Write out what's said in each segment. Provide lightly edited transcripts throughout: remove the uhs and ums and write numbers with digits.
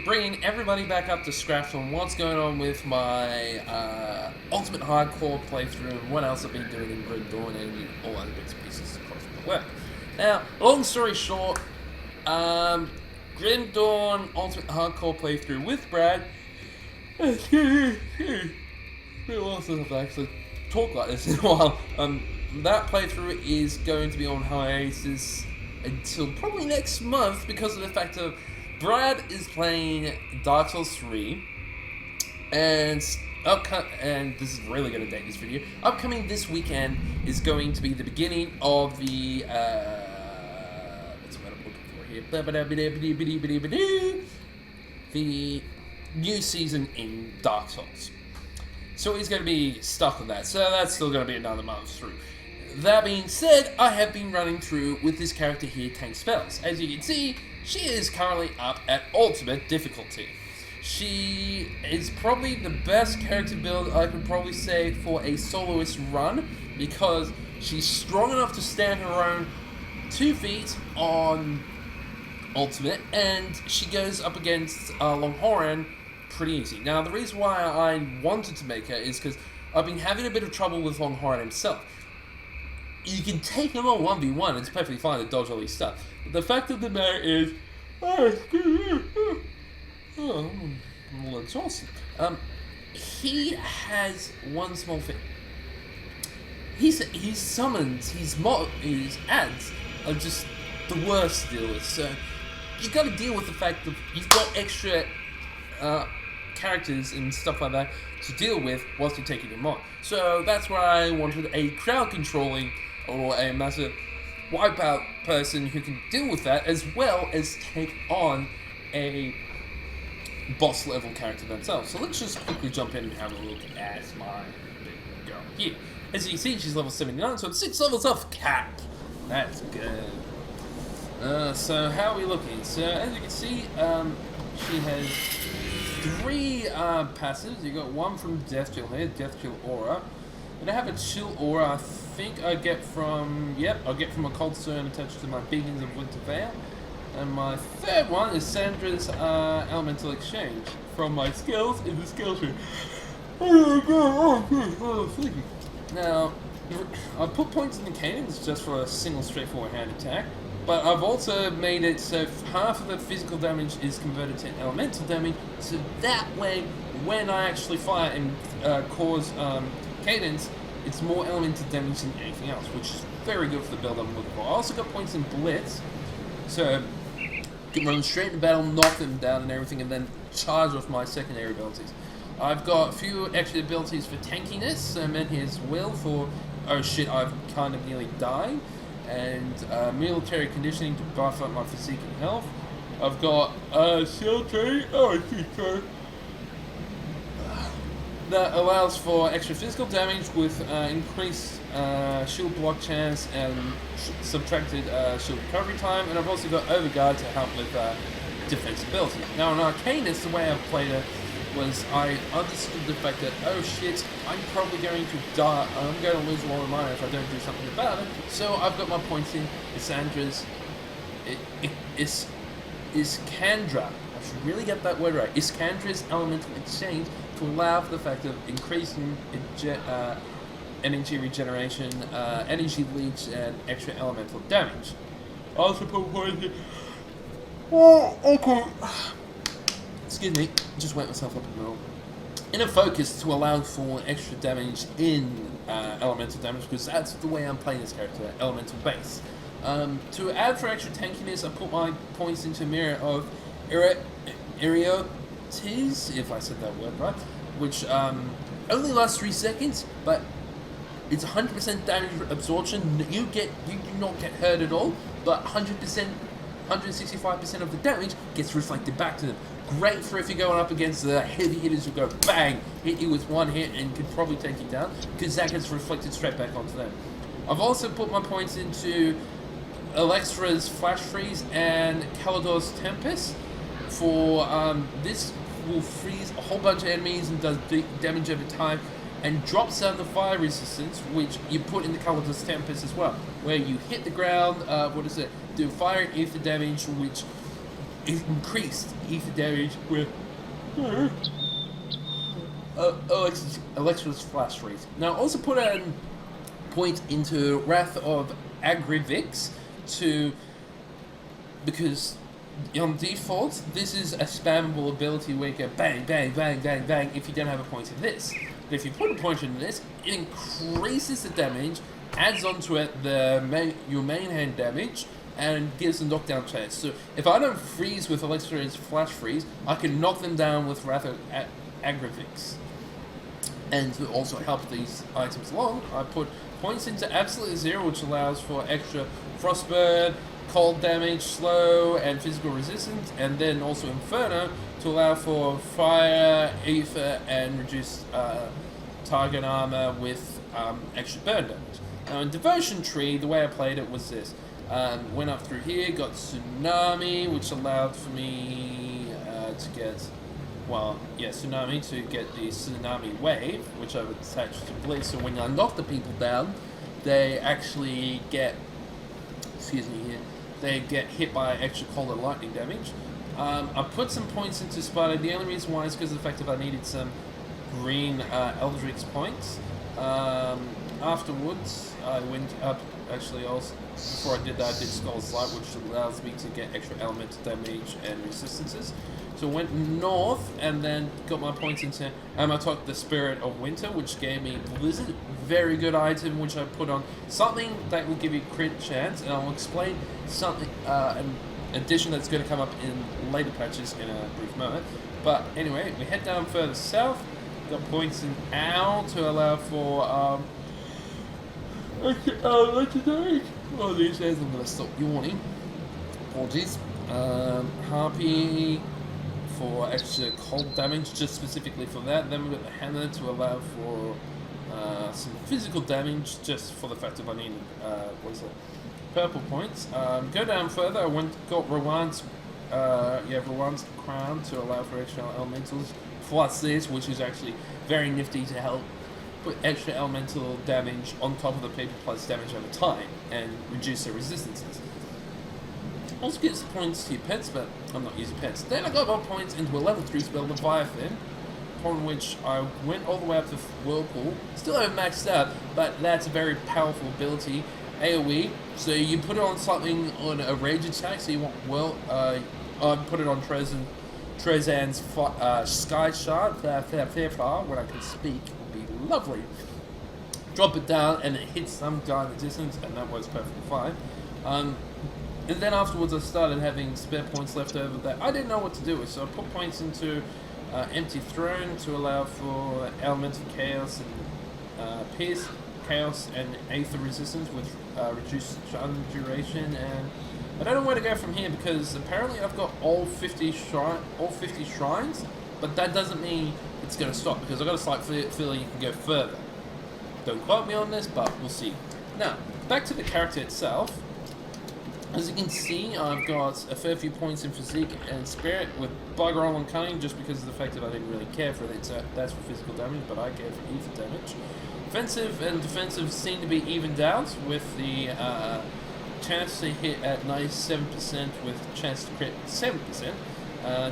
bringing everybody back up to scratch on what's going on with my Ultimate Hardcore playthrough and what else I've been doing in Grim Dawn and all other bits and pieces across the web. Now, long story short, Grim Dawn Ultimate Hardcore playthrough with Brad. It's been a while since I've actually talked like this in a while. That playthrough is going to be on hiatus until probably next month because of the fact that Brad is playing Dark Souls 3, and this is really going to date this video. Upcoming this weekend is going to be the beginning of the what's what I'm looking for here? The new season in Dark Souls. So he's going to be stuck with that. So that's still going to be another month through. That being said, I have been running through with this character here, Tank Spells. As you can see, she is currently up at Ultimate difficulty. She is probably the best character build I could probably say for a soloist run, because she's strong enough to stand her own 2 feet on Ultimate, and she goes up against Longhoran pretty easy. Now, the reason why I wanted to make her is because I've been having a bit of trouble with Longhoran himself. You can take him on 1v1, it's perfectly fine to dodge all these stuff. But the fact of the matter is, I'm a little exhausted. He has one small thing. His summons, his ads are just the worst to deal with. So you got to deal with the fact that you've got extra characters and stuff like that to deal with whilst you're taking him on. So that's why I wanted a crowd controlling or a massive wipeout person who can deal with that, as well as take on a boss level character themselves. So let's just quickly jump in and have a look at my big girl here. As you can see, she's level 79, so it's 6 levels off cap. That's good. So how are we looking? So as you can see, she has 3 passives. You got one from Death Chill here, Death Chill Aura. And I have a Chill Aura, I think I get from, I'll get from a Cold Stone attached to my Beacons of Winter Vale. And my third one is Sandra's Elemental Exchange from my skills in the skill tree. Now, I put points in the cadence just for a single straightforward hand attack, but I've also made it so half of the physical damage is converted to elemental damage, so that way, when I actually fire and cause cadence, it's more elemental damage than anything else, which is very good for the build I'm looking for. I also got points in Blitz, so I can run straight into battle, knock them down and everything, and then charge off my secondary abilities. I've got a few extra abilities for tankiness, so Menhir's Will for, oh shit, I've kind of nearly died, and military conditioning to buff up my physique and health. I've got shield tree, that allows for extra physical damage with increased shield block chance and subtracted shield recovery time, and I've also got Overguard to help with defense ability. Now in Arcanus, the way I've played it was I understood the fact that, oh shit, I'm probably going to die, I'm going to lose a lot of money if I don't do something about it, so I've got my points in Issandra's, Iskandra, I should really get that word right, Iskandra's Elemental Exchange, to allow for the fact of increasing energy regeneration, energy leech, and extra elemental damage. I also put points in. Oh, okay. Excuse me, just wet myself up in the middle. In a focus to allow for extra damage in elemental damage, because that's the way I'm playing this character, elemental base. To add for extra tankiness, I put my points into Mirror of Eriotes, if I said that word right, which only lasts 3 seconds, but it's 100% damage absorption. You do not get hurt at all, but 100%, 165% of the damage gets reflected back to them. Great for if you're going up against the heavy hitters who go bang, hit you with one hit and could probably take you down, because that gets reflected straight back onto them. I've also put my points into Alexstra's Flash Freeze and Kalador's Tempest. For this will freeze a whole bunch of enemies and does damage over time, and drops down the fire resistance, which you put in the Kalador's Tempest as well, where you hit the ground, do fire and ether damage, which increased ether damage with Electro's flash freeze. Now also put a point into Wrath of Agrivix because on default this is a spammable ability where you go bang, bang, bang, bang, bang if you don't have a point in this. But if you put a point in this, it increases the damage, adds onto it your main hand damage, and gives a knockdown chance. So if I don't freeze with Electro's flash freeze, I can knock them down with Wrath of Agrivix. And to also help these items along, I put points into Absolute Zero, which allows for extra Frostburn, cold damage, slow, and physical resistance, and then also Inferno to allow for fire, ether, and reduced target armor with extra burn damage. Now in Devotion Tree, the way I played it was this. Went up through here, got Tsunami, which allowed for me to get... Tsunami to get the Tsunami Wave, which I would attach to Bliss. So when I knock the people down, they actually get, they get hit by extra cold and lightning damage. I put some points into Spider. The only reason why is because of the fact that I needed some green Eldritch points. Afterwards, I went up, before I did that, I did Skull's Light, which allows me to get extra elemental damage and resistances. So I went north and then got my points into Amatok, the Spirit of Winter, which gave me Blizzard. Very good item, which I put on something that will give you crit chance, and I'll explain something, an addition that's going to come up in later patches in a brief moment. But anyway, we head down further south, got points in Owl to allow for, legendary. Well, these days I'm going to stop yawning. Apologies. Harpy for extra cold damage, just specifically for that. Then we've got the Hammer to allow for some physical damage, just for the fact that I need, purple points. Go down further, I got Rowan's Crown to allow for extra elementals, plus this, which is actually very nifty to help put extra elemental damage on top of the people plus damage over time, and reduce their resistances. Also gets points to your pets, but I'm not using pets. Then I got my points into a level 3 spell, Leviathan, upon which I went all the way up to Whirlpool. Still haven't maxed out, but that's a very powerful ability. AoE, so you put it on something on a rage attack, so you want, I put it on Trezan's Sky Shard, when I can speak, would be lovely. Drop it down and it hits some guy in the distance, and that works perfectly fine. And then afterwards I started having spare points left over that I didn't know what to do with, so I put points into Empty Throne to allow for Elemental Chaos and Pierce, Chaos, and Aether Resistance with reduced stun duration. And I don't know where to go from here because apparently I've got all 50 shrines, but that doesn't mean it's going to stop because I've got a slight feeling you can go further. Don't quote me on this, but we'll see. Now, back to the character itself. As you can see, I've got a fair few points in Physique and Spirit with Bugger All and Cunning, just because of the fact that I didn't really care for it. So that's for physical damage, but I care for ether damage. Offensive and defensive seem to be evened out, with the chance to hit at 97% with chance to crit 7%.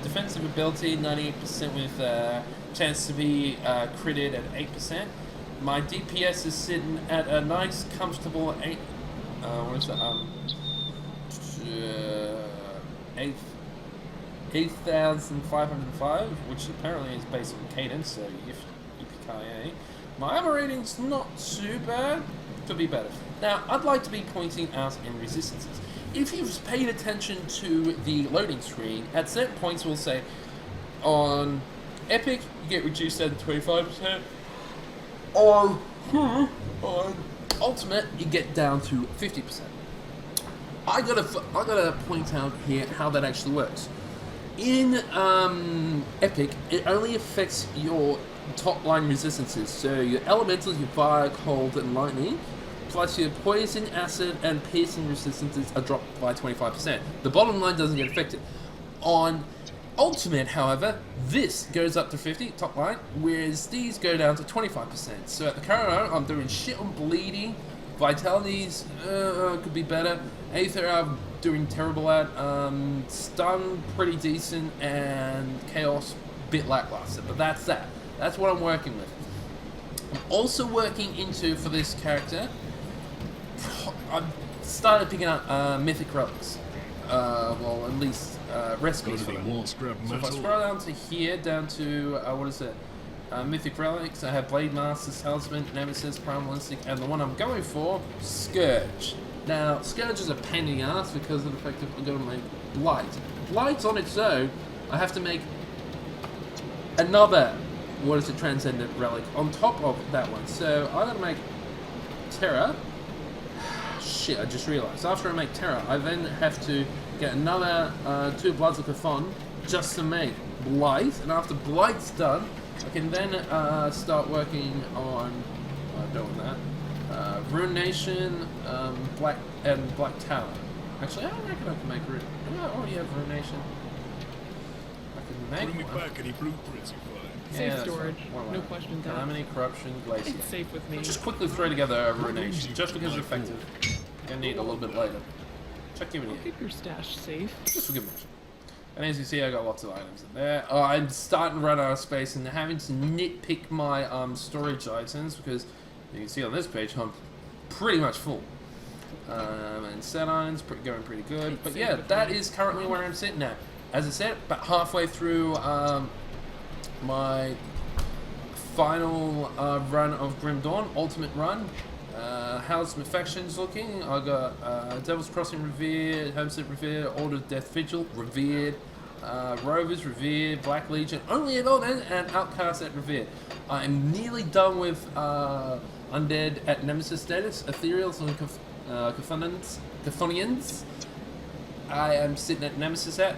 Defensive ability 98% with chance to be critted at 8%. My DPS is sitting at a nice, comfortable 8,505, which apparently is based on cadence, so yippee-ki-yay. My armor rating's not too bad, could be better. Now, I'd like to be pointing out in resistances. If you've paid attention to the loading screen, at certain points we'll say, on Epic, you get reduced down to 25%, on Ultimate, you get down to 50%. I gotta point out here how that actually works. In Epic, it only affects your top line resistances, so your elementals, your fire, cold, and lightning, plus your poison, acid, and piercing resistances are dropped by 25%. The bottom line doesn't get affected. On Ultimate, however, this goes up to 50, top line, whereas these go down to 25%. So at the current moment, I'm doing shit on bleeding, Vitality's could be better. Aether I'm doing terrible at. Stun pretty decent, and Chaos bit lackluster. But that's that. That's what I'm working with. I'm also working into, for this character, I've started picking up mythic relics. Well, at least recipes for them. So if I scroll down to here, down to, what is it? Mythic relics, I have Blade Master, Talisman, Nemesis, Primal Instinct, and the one I'm going for, Scourge. Now, Scourge is a pain in the ass because of the fact that I'm going to make Blight. Blight on its own, I have to make another, what is it, Transcendent relic on top of that one. So I'm going to make Terra. Shit, I just realised. After I make Terra, I then have to get another 2 Bloods of Chthon just to make Blight, and after Blight's done, I can then start working on doing that. Rune Nation, Black Tower. Actually, I don't reckon I can make Rune. I already have Rune Nation. I can make one. Back any blueprints you find. Safe storage, no questions asked. Calamity, Corruption, Glacier. It's safe with me. Just quickly throw together a Rune Nation, just because it's effective. Gonna need a little bit later. Check your Keep your stash safe. Just for good measure. And as you see, I got lots of items in there. I'm starting to run out of space and having to nitpick my storage items because you can see on this page I'm pretty much full. And set irons going pretty good. But yeah, that is currently where I'm sitting at. As I said, about halfway through my final run of Grim Dawn, Ultimate Run. How's my factions looking? I got Devil's Crossing Revered, Homestead Revered, Order of Death Vigil Revered, Rovers Revered, Black Legion only at all, and Outcast at Revered. I'm nearly done with Undead at Nemesis status, Ethereals and Chthonians. I am sitting at Nemesis at.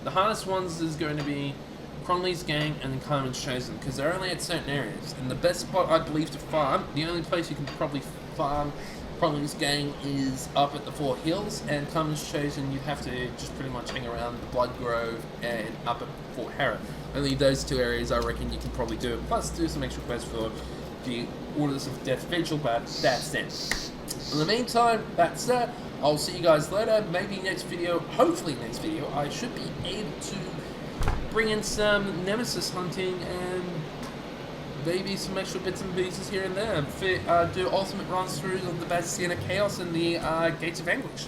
The hardest ones is going to be Cronley's Gang and then Carmen's Chosen, because they're only at certain areas. And the best spot, I believe, to farm, the only place you can probably farm Cronley's Gang is up at the Four Hills, and Carmen's Chosen, you have to just pretty much hang around the Blood Grove and up at Fort Harrod. Only those 2 areas I reckon you can probably do it, plus do some extra quests for the Orders of Death Vigil, but that's it. In the meantime, that's that. I'll see you guys later. Maybe next video, hopefully next video, I should be able to bring in some Nemesis hunting and maybe some extra bits and pieces here and there. Do ultimate runs through of the Bastion of Chaos and the Gates of Anguish.